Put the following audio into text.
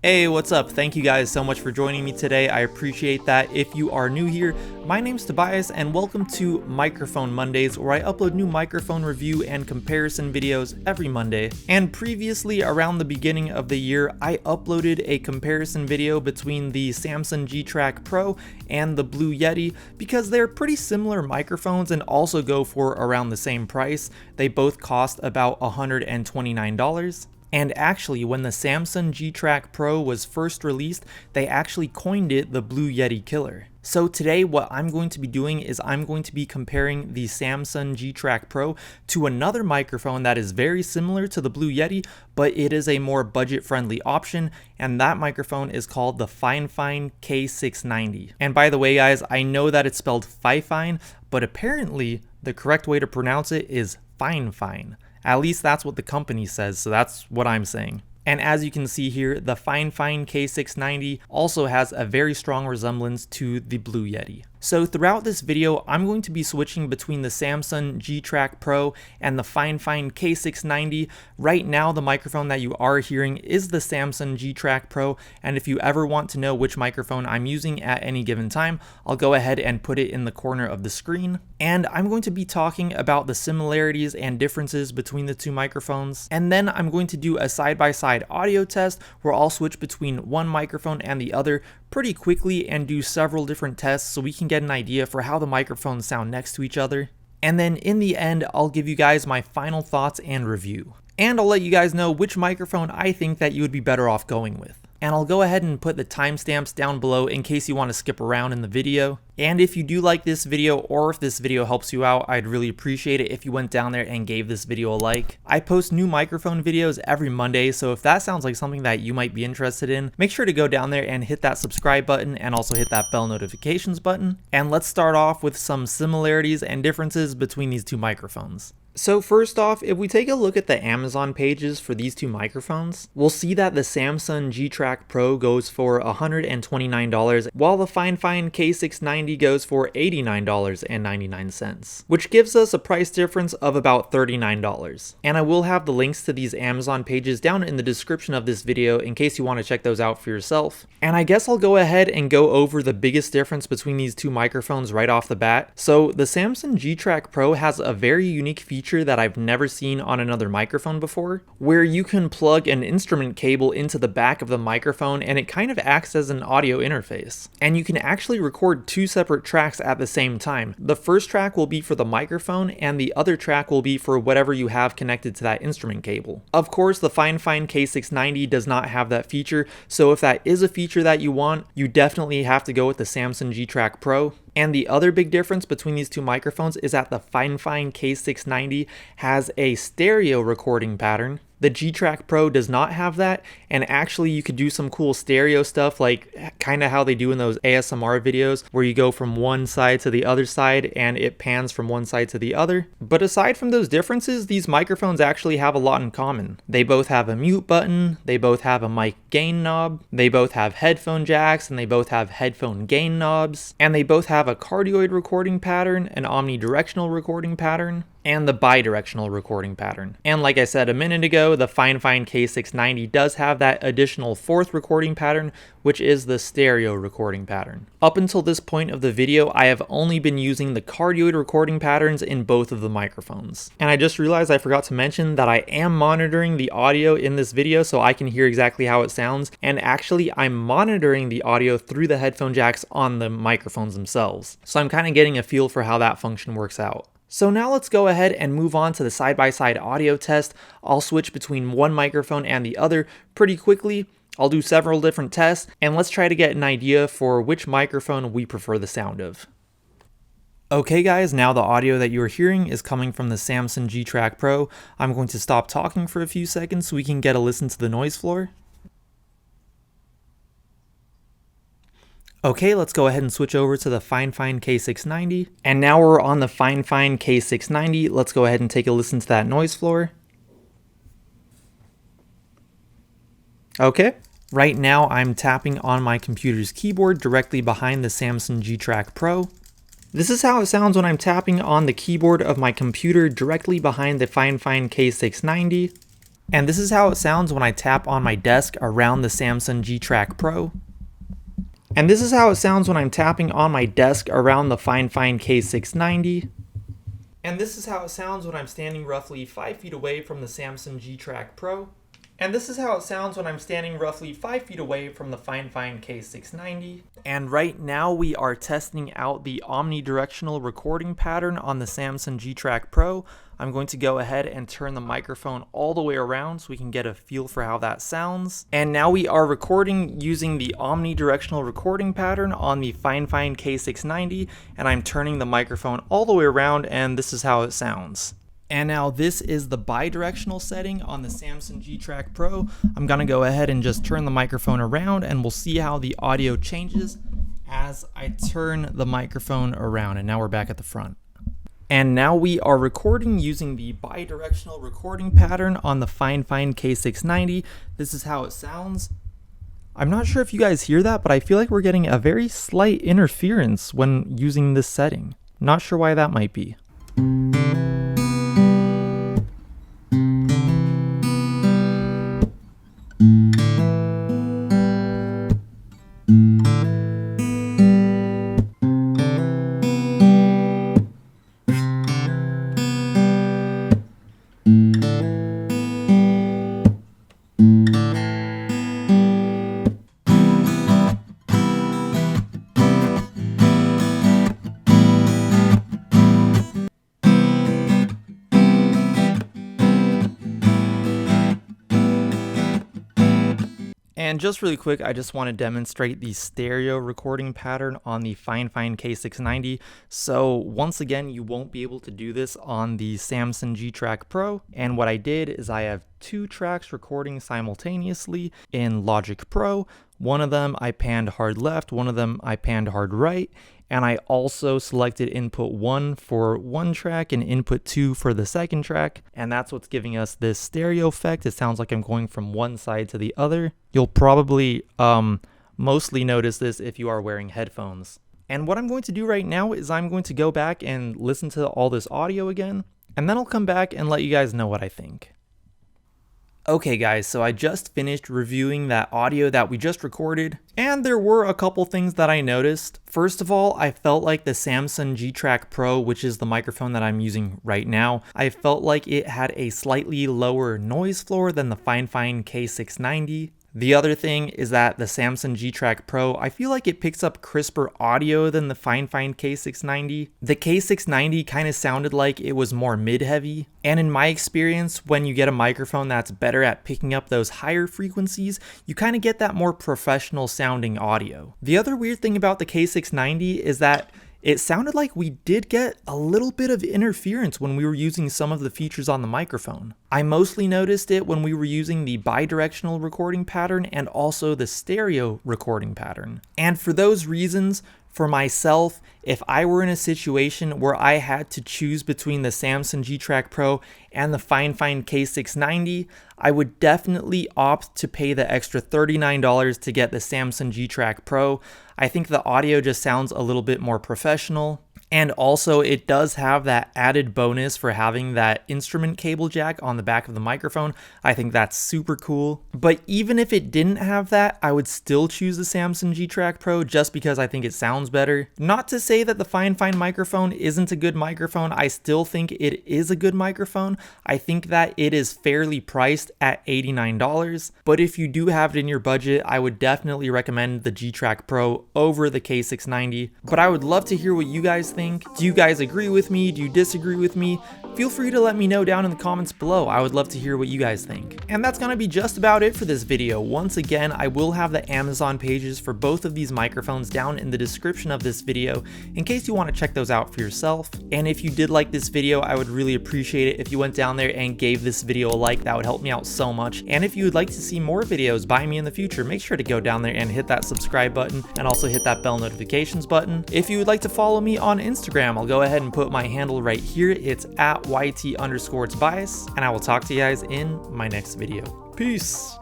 Hey, what's up? Thank you guys so much for joining me today. I appreciate that. If you are new here, my name's Tobias and welcome to Microphone Mondays, where I upload new microphone review and comparison videos every Monday. And previously, around the beginning of the year, I uploaded a comparison video between the Samson G-Track Pro and the Blue Yeti because they're pretty similar microphones and also go for around the same price. They both cost about $129. And actually, when the Samson G-Track Pro was first released, they actually coined it the Blue Yeti killer. So today what I'm going to be doing is I'm going to be comparing the Samson G-Track Pro to another microphone that is very similar to the Blue Yeti, but it is a more budget-friendly option, and that microphone is called the Fifine K690. And by the way guys, I know that it's spelled Fifine, but apparently the correct way to pronounce it is Fine. At least that's what the company says, so that's what I'm saying. And as you can see here, the Fifine K690 also has a very strong resemblance to the Blue Yeti. So throughout this video, I'm going to be switching between the Samson G-Track Pro and the Fifine K690. Right now, the microphone that you are hearing is the Samson G-Track Pro, and if you ever want to know which microphone I'm using at any given time, I'll go ahead and put it in the corner of the screen. And I'm going to be talking about the similarities and differences between the two microphones, and then I'm going to do a side-by-side audio test where I'll switch between one microphone and the other pretty quickly and do several different tests so we can get an idea for how the microphones sound next to each other. And then in the end, I'll give you guys my final thoughts and review. And I'll let you guys know which microphone I think that you would be better off going with. And I'll go ahead and put the timestamps down below in case you want to skip around in the video. And if you do like this video, or if this video helps you out, I'd really appreciate it if you went down there and gave this video a like. I post new microphone videos every Monday, so if that sounds like something that you might be interested in, make sure to go down there and hit that subscribe button and also hit that bell notifications button. And let's start off with some similarities and differences between these two microphones. So first off, if we take a look at the Amazon pages for these two microphones, we'll see that the Samson G-Track Pro goes for $129, while the Fifine K690 goes for $89.99, which gives us a price difference of about $39. And I will have the links to these Amazon pages down in the description of this video in case you want to check those out for yourself. And I guess I'll go ahead and go over the biggest difference between these two microphones right off the bat. So the Samson G-Track Pro has a very unique feature that I've never seen on another microphone before, where you can plug an instrument cable into the back of the microphone and it kind of acts as an audio interface. And you can actually record two separate tracks at the same time. The first track will be for the microphone and the other track will be for whatever you have connected to that instrument cable. Of course, the Fifine K690 does not have that feature, so if that is a feature that you want, you definitely have to go with the Samson G-Track Pro. And the other big difference between these two microphones is that the Fifine K690 has a stereo recording pattern. The G-Track Pro does not have that, and actually you could do some cool stereo stuff like kind of how they do in those ASMR videos where you go from one side to the other side and it pans from one side to the other. But aside from those differences, these microphones actually have a lot in common. They both have a mute button, they both have a mic gain knob, they both have headphone jacks, and they both have headphone gain knobs, and they both have a cardioid recording pattern, an omni-directional recording pattern, and the bidirectional recording pattern. And like I said a minute ago, the Fifine K690 does have that additional fourth recording pattern, which is the stereo recording pattern. Up until this point of the video, I have only been using the cardioid recording patterns in both of the microphones. And I just realized I forgot to mention that I am monitoring the audio in this video so I can hear exactly how it sounds. And actually, I'm monitoring the audio through the headphone jacks on the microphones themselves. So I'm kind of getting a feel for how that function works out. So now let's go ahead and move on to the side-by-side audio test. I'll switch between one microphone and the other pretty quickly. I'll do several different tests, and let's try to get an idea for which microphone we prefer the sound of. Okay guys, now the audio that you are hearing is coming from the Samson G-Track Pro. I'm going to stop talking for a few seconds so we can get a listen to the noise floor. Okay, let's go ahead and switch over to the Fifine K690. And now we're on the Fifine K690. Let's go ahead and take a listen to that noise floor. Okay, right now I'm tapping on my computer's keyboard directly behind the Samson G-Track Pro. This is how it sounds when I'm tapping on the keyboard of my computer directly behind the Fifine K690. And this is how it sounds when I tap on my desk around the Samson G-Track Pro. And this is how it sounds when I'm tapping on my desk around the Fifine K690. And this is how it sounds when I'm standing roughly 5 feet away from the Samson G-Track Pro. And this is how it sounds when I'm standing roughly 5 feet away from the Fifine K690. And right now we are testing out the omnidirectional recording pattern on the Samson G-Track Pro. I'm going to go ahead and turn the microphone all the way around so we can get a feel for how that sounds. And now we are recording using the omnidirectional recording pattern on the Fifine K690, and I'm turning the microphone all the way around, and this is how it sounds. And now this is the bidirectional setting on the Samson G-Track Pro. I'm gonna go ahead and just turn the microphone around, and we'll see how the audio changes as I turn the microphone around. And now we're back at the front. And now we are recording using the bidirectional recording pattern on the Fifine K690. This is how it sounds. I'm not sure if you guys hear that, but I feel like we're getting a very slight interference when using this setting. Not sure why that might be. And just really quick, I just want to demonstrate the stereo recording pattern on the Fifine K690. So once again, you won't be able to do this on the Samson G-Track Pro. And what I did is I have 2 tracks recording simultaneously in Logic Pro. One of them I panned hard left, one of them I panned hard right. And I also selected input 1 for one track and input 2 for the second track. And that's what's giving us this stereo effect. It sounds like I'm going from one side to the other. You'll probably mostly notice this if you are wearing headphones. And what I'm going to do right now is I'm going to go back and listen to all this audio again. And then I'll come back and let you guys know what I think. Okay guys, so I just finished reviewing that audio that we just recorded, and there were a couple things that I noticed. First of all, I felt like the Samson G-Track Pro, which is the microphone that I'm using right now, I felt like it had a slightly lower noise floor than the Fifine K690. The other thing is that the Samson G-Track Pro, I feel like it picks up crisper audio than the Fifine K690. The K690 kind of sounded like it was more mid-heavy, and in my experience, when you get a microphone that's better at picking up those higher frequencies, you kind of get that more professional sounding audio. The other weird thing about the K690 is that it sounded like we did get a little bit of interference when we were using some of the features on the microphone. I mostly noticed it when we were using the bidirectional recording pattern and also the stereo recording pattern. And for those reasons, for myself, if I were in a situation where I had to choose between the Samson G-Track Pro and the Fifine K690, I would definitely opt to pay the extra $39 to get the Samson G-Track Pro. I think the audio just sounds a little bit more professional. And also it does have that added bonus for having that instrument cable jack on the back of the microphone. I think that's super cool. But even if it didn't have that, I would still choose the Samson G-Track Pro just because I think it sounds better. Not to say that the Fifine microphone isn't a good microphone. I still think it is a good microphone. I think that it is fairly priced at $89. But if you do have it in your budget, I would definitely recommend the G-Track Pro over the K690. But I would love to hear what you guys think. Do you guys agree with me? Do you disagree with me? Feel free to let me know down in the comments below. I would love to hear what you guys think. And that's gonna be just about it for this video. Once again, I will have the Amazon pages for both of these microphones down in the description of this video in case you want to check those out for yourself. And if you did like this video, I would really appreciate it if you went down there and gave this video a like. That would help me out so much. And if you would like to see more videos by me in the future, make sure to go down there and hit that subscribe button and also hit that bell notifications button. If you would like to follow me on Instagram, I'll go ahead and put my handle right here. It's at YT_it's bias, and I will talk to you guys in my next video. Peace.